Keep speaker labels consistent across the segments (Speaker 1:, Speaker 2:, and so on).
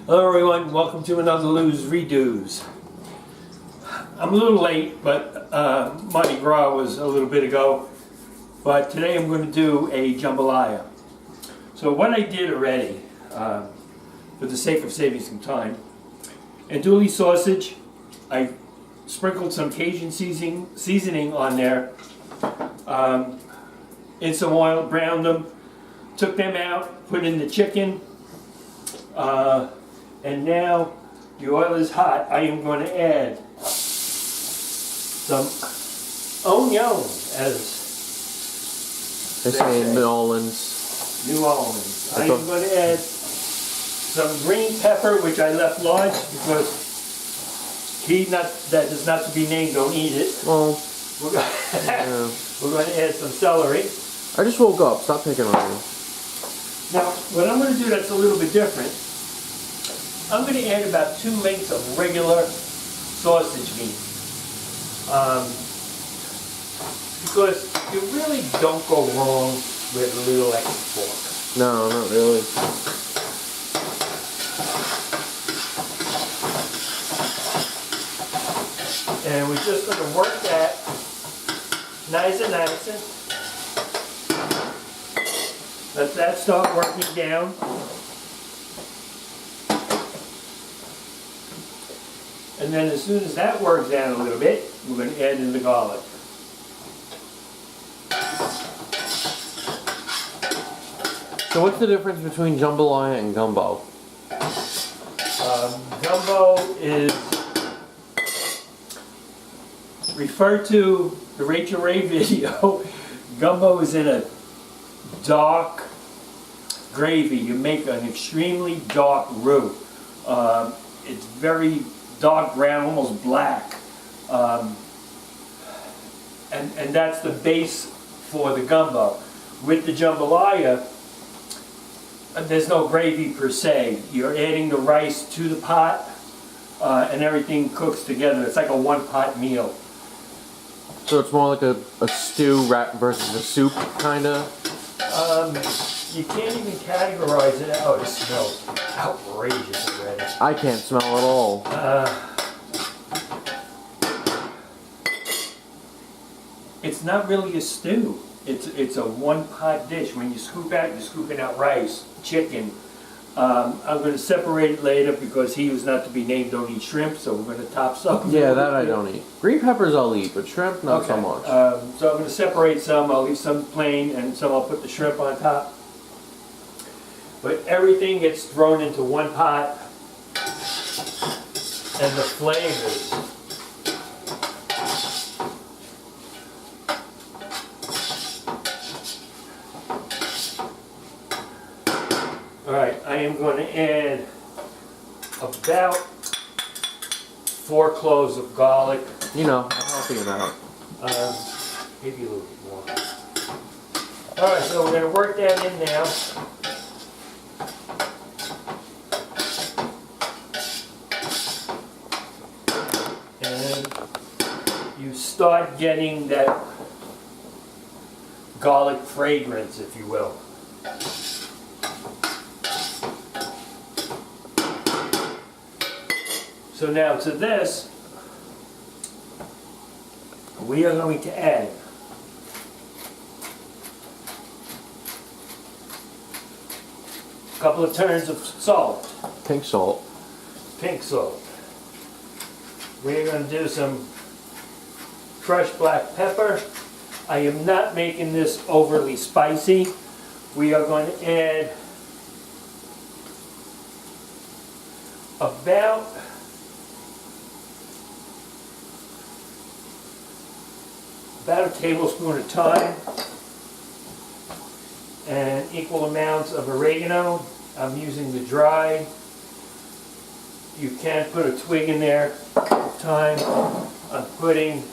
Speaker 1: Hello everyone, welcome to another Lou's Redos. I'm a little late, but Mardi Gras was a little bit ago. But today I'm going to do a jambalaya. So what I did already, for the sake of saving some time, andouille sausage, I sprinkled some Cajun seasoning on there, in some oil, browned them, took them out, put in the chicken, and now the oil is hot. I am going to add some onion, as
Speaker 2: they say in New Orleans.
Speaker 1: New Orleans. I am going to add some green pepper, which I left large because that is not to be named, don't eat it.
Speaker 2: Well,
Speaker 1: We're going to add some celery.
Speaker 2: I just woke up. Stop picking on me.
Speaker 1: Now, what I'm going to do that's a little bit different, I'm going to add about 2 links of regular sausage meat. Because you really don't go wrong with a little extra pork.
Speaker 2: No, not really.
Speaker 1: And we're just going to work that nice and nice. Let that start working down. And then as soon as that works down a little bit, we're going to add in the garlic.
Speaker 2: So what's the difference between jambalaya and gumbo?
Speaker 1: Gumbo is referred to the Rachel Ray video. Gumbo is in a dark gravy. You make an extremely dark roux. It's very dark brown, almost black. And that's the base for the gumbo. With the jambalaya, there's no gravy per se. You're adding the rice to the pot, and everything cooks together. It's like a one-pot meal.
Speaker 2: So it's more like a stew versus a soup, kind of?
Speaker 1: You can't even categorize it. Oh, it smells outrageous already.
Speaker 2: I can't smell at all.
Speaker 1: It's not really a stew. It's a one-pot dish. When you scoop out, you're scooping out rice, chicken. I'm going to separate it later because he was not to be named don't eat shrimp, so we're going to top some.
Speaker 2: Yeah, that I don't eat. Green peppers I'll eat, but shrimp not so much.
Speaker 1: So I'm going to separate some. I'll leave some plain, and some I'll put the shrimp on top. But everything gets thrown into one pot, and the flavors. Alright, I am going to add about 4 cloves of garlic.
Speaker 2: You know, a healthy amount.
Speaker 1: Maybe a little bit more. Alright, so we're going to work that in now. And you start getting that garlic fragrance, if you will. So now to this, we are going to add a couple of turns of salt.
Speaker 2: Pink salt.
Speaker 1: Pink salt. We're going to do some crushed black pepper. I am not making this overly spicy. We are going to add about a tablespoon of thyme and equal amounts of oregano. I'm using the dry. You can put a twig in there of thyme. I'm putting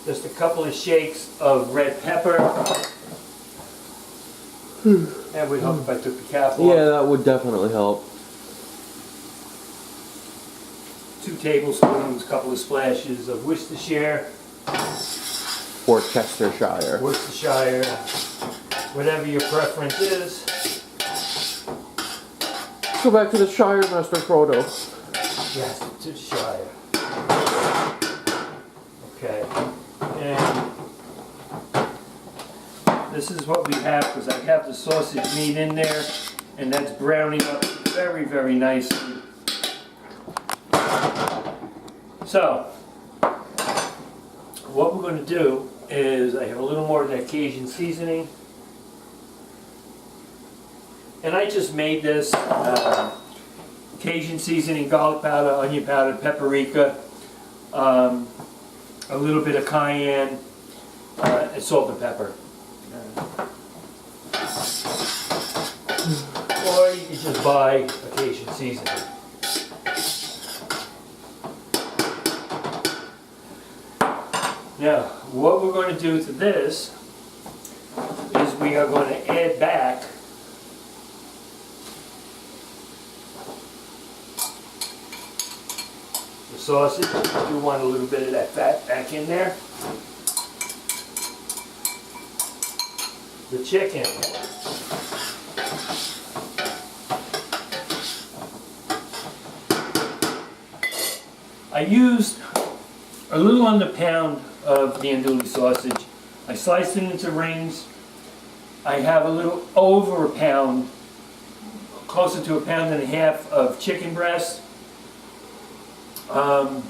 Speaker 1: just a couple of shakes of red pepper. That would help if I took the cap off.
Speaker 2: Yeah, that would definitely help.
Speaker 1: 2 tablespoons, a couple of splashes of Worcestershire.
Speaker 2: Worcestershire.
Speaker 1: Worcestershire, whatever your preference is.
Speaker 2: go back to the Shire, Master Frodo.
Speaker 1: Yes, to the Shire. Okay. And this is what we have, because I have the sausage meat in there, and that's browning up very, very nicely. So, what we're going to do is, I have a little more of that Cajun seasoning. And I just made this Cajun seasoning, garlic powder, onion powder, paprika, a little bit of cayenne, and salt and pepper. Or you can just buy a Cajun seasoning. Now, what we're going to do to this is we are going to add back the sausage. I do want a little bit of that fat back in there. The chicken. I used a little under a pound of the andouille sausage. I sliced it into rings. I have a little over a pound, closer to 1.5 pounds of chicken breast. I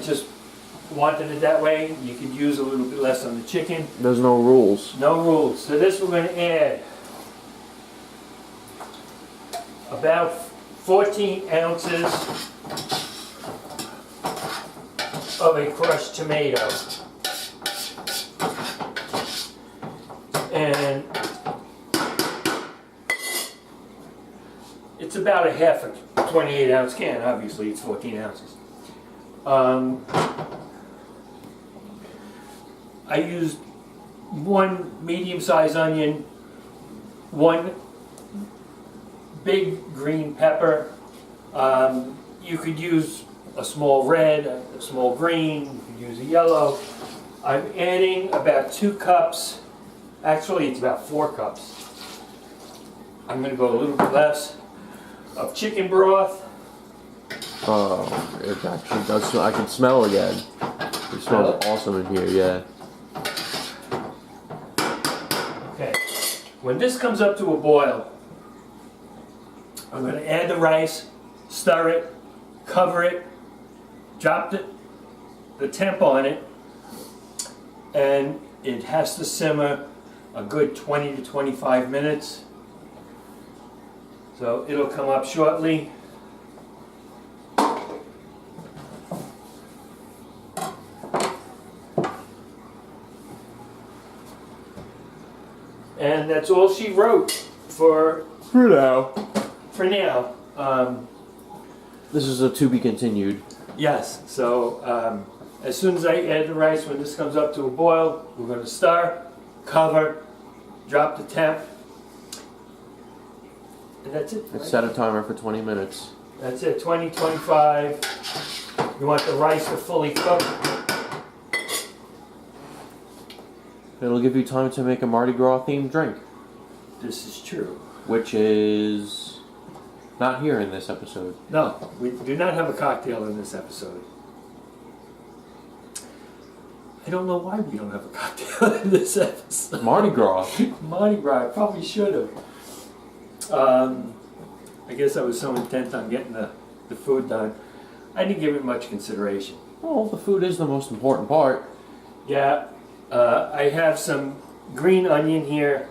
Speaker 1: just wanted it that way. You could use a little bit less on the chicken.
Speaker 2: There's no rules.
Speaker 1: No rules. So this we're going to add about 14 ounces of a crushed tomato. And it's about a half a 28-ounce can. Obviously it's 14 ounces. I used 1 medium-sized onion, 1 big green pepper. You could use a small red, a small green, you could use a yellow. I'm adding about 2 cups, actually it's about 4 cups. I'm going to go a little bit less of chicken broth.
Speaker 2: Oh, it actually does smell. I can smell again. It smells awesome in here, yeah.
Speaker 1: Okay, when this comes up to a boil, I'm going to add the rice, stir it, cover it, drop the temp on it, and it has to simmer a good 20 to 25 minutes. So it'll come up shortly. And that's all she wrote for
Speaker 2: now.
Speaker 1: For now.
Speaker 2: This is a to be continued.
Speaker 1: Yes, so as soon as I add the rice, when this comes up to a boil, we're going to stir, cover, drop the temp, and that's it.
Speaker 2: Let's set a timer for 20 minutes.
Speaker 1: That's it, 20, 25. You want the rice to fully cook.
Speaker 2: It'll give you time to make a Mardi Gras themed drink.
Speaker 1: This is true.
Speaker 2: Which is not here in this episode.
Speaker 1: No, we do not have a cocktail in this episode. I don't know why we don't have a cocktail in this episode.
Speaker 2: Mardi Gras.
Speaker 1: Mardi Gras, I probably should have. I guess I was so intent on getting the food done. I didn't give it much consideration.
Speaker 2: Well, the food is the most important part.
Speaker 1: Yeah, I have some green onion here,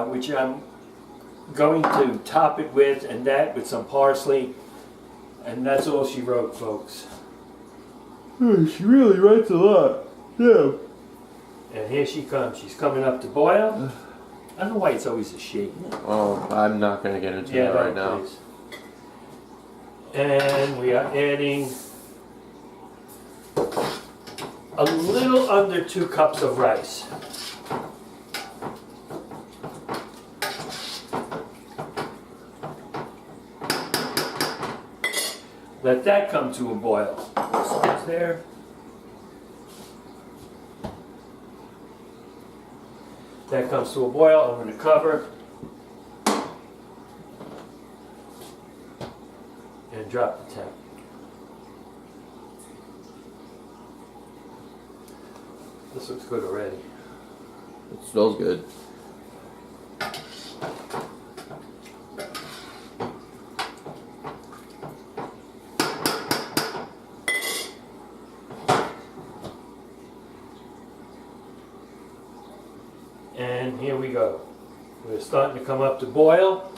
Speaker 1: which I'm going to top it with, and that with some parsley. And that's all she wrote, folks.
Speaker 2: She really writes a lot. Yeah.
Speaker 1: And here she comes. She's coming up to boil. I don't know why it's always a she.
Speaker 2: Oh, I'm not going to get into that right now.
Speaker 1: Please. And we are adding a little under 2 cups of rice. Let that come to a boil. So it's there. That comes to a boil. I'm going to cover. drop the temp. This looks good already.
Speaker 2: It smells good.
Speaker 1: And here we go. We're starting to come up to boil.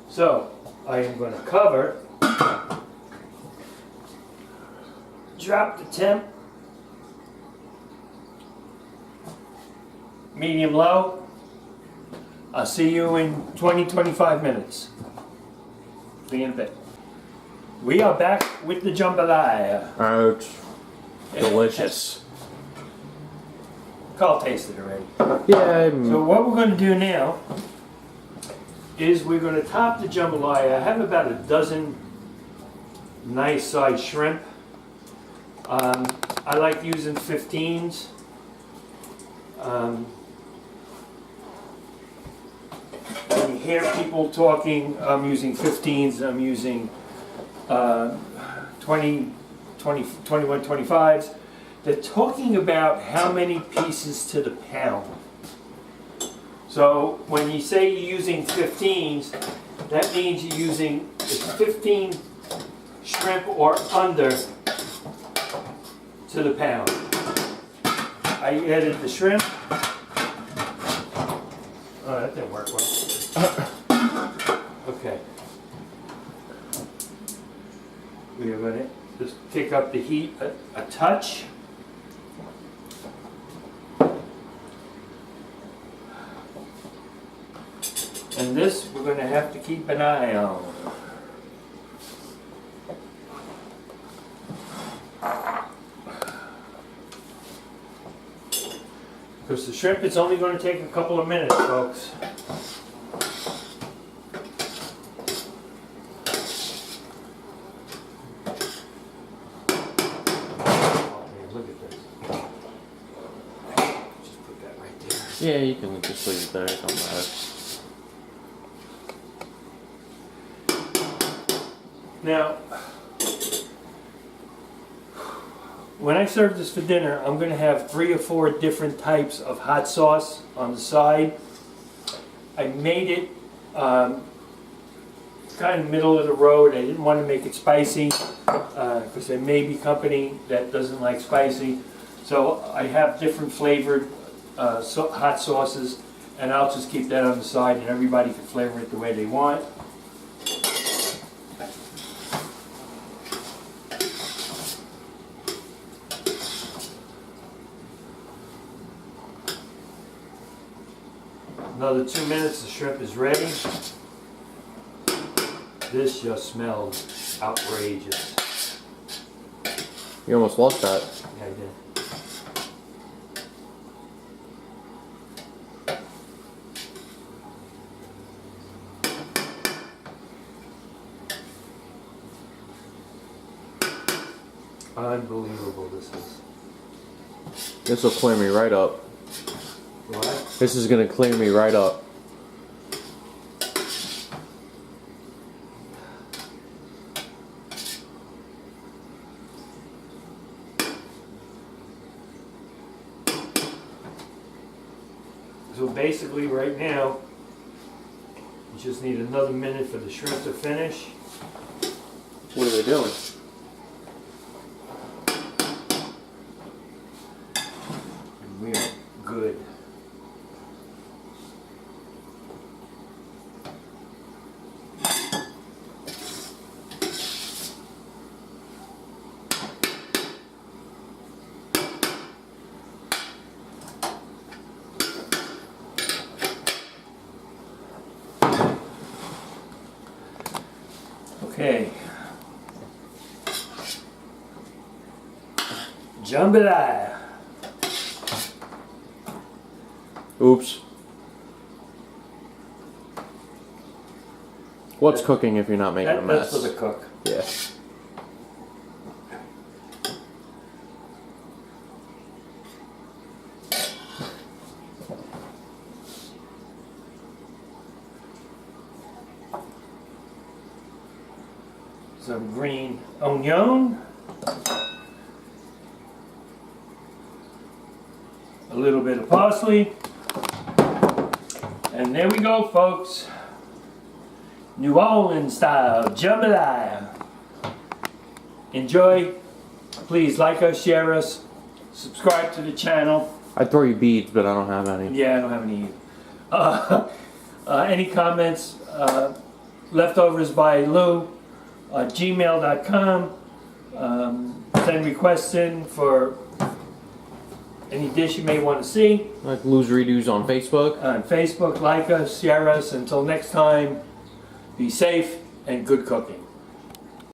Speaker 1: So I am going to cover, drop the temp, medium low. I'll see you in 20-25 minutes. See you in a bit. We are back with the jambalaya.
Speaker 2: Ouch. Delicious.
Speaker 1: Carl tasted it already.
Speaker 2: Yeah.
Speaker 1: So what we're going to do now is we're going to top the jambalaya. I have about a dozen nice sized shrimp. I like using 15s. When you hear people talking, I'm using 15s, I'm using 21, 25s. They're talking about how many pieces to the pound. So when you say you're using 15s, that means you're using 15 shrimp or under to the pound. I added the shrimp. Oh, that didn't work well. Okay. We are going to just kick up the heat a touch. And this we're going to have to keep an eye on. Because the shrimp is only going to take a couple of minutes, folks. Look at this. Just put that right there.
Speaker 2: Yeah, you can just leave it there. It don't matter.
Speaker 1: Now, when I serve this for dinner, I'm going to have 3 or 4 different types of hot sauce on the side. I made it kind of middle of the road. I didn't want to make it spicy because there may be company that doesn't like spicy. So I have different flavored hot sauces, and I'll just keep that on the side, and everybody can flavor it the way they want. Another 2 minutes, the shrimp is ready. This just smells outrageous.
Speaker 2: You almost lost that.
Speaker 1: Yeah, I did. Unbelievable this is.
Speaker 2: This will clear me right up.
Speaker 1: What?
Speaker 2: This is gonna clear me right up.
Speaker 1: So basically right now, you just need another minute for the shrimp to finish.
Speaker 2: What are they doing?
Speaker 1: And we are good. Okay. Jambalaya.
Speaker 2: Oops. What's cooking if you're not making a mess?
Speaker 1: That's for the cook.
Speaker 2: Yeah.
Speaker 1: some green onion, a little bit of parsley, and there we go, folks. New Orleans style jambalaya. Enjoy. Please like us, share us, subscribe to the channel.
Speaker 2: I'd throw you beads, but I don't have any.
Speaker 1: Yeah, I don't have any either. Any comments, leftovers by Lou at gmail.com. Send requests in for any dish you may want to see.
Speaker 2: Like Lou's Redos on Facebook.
Speaker 1: On Facebook, like us, share us. Until next time, be safe and good cooking.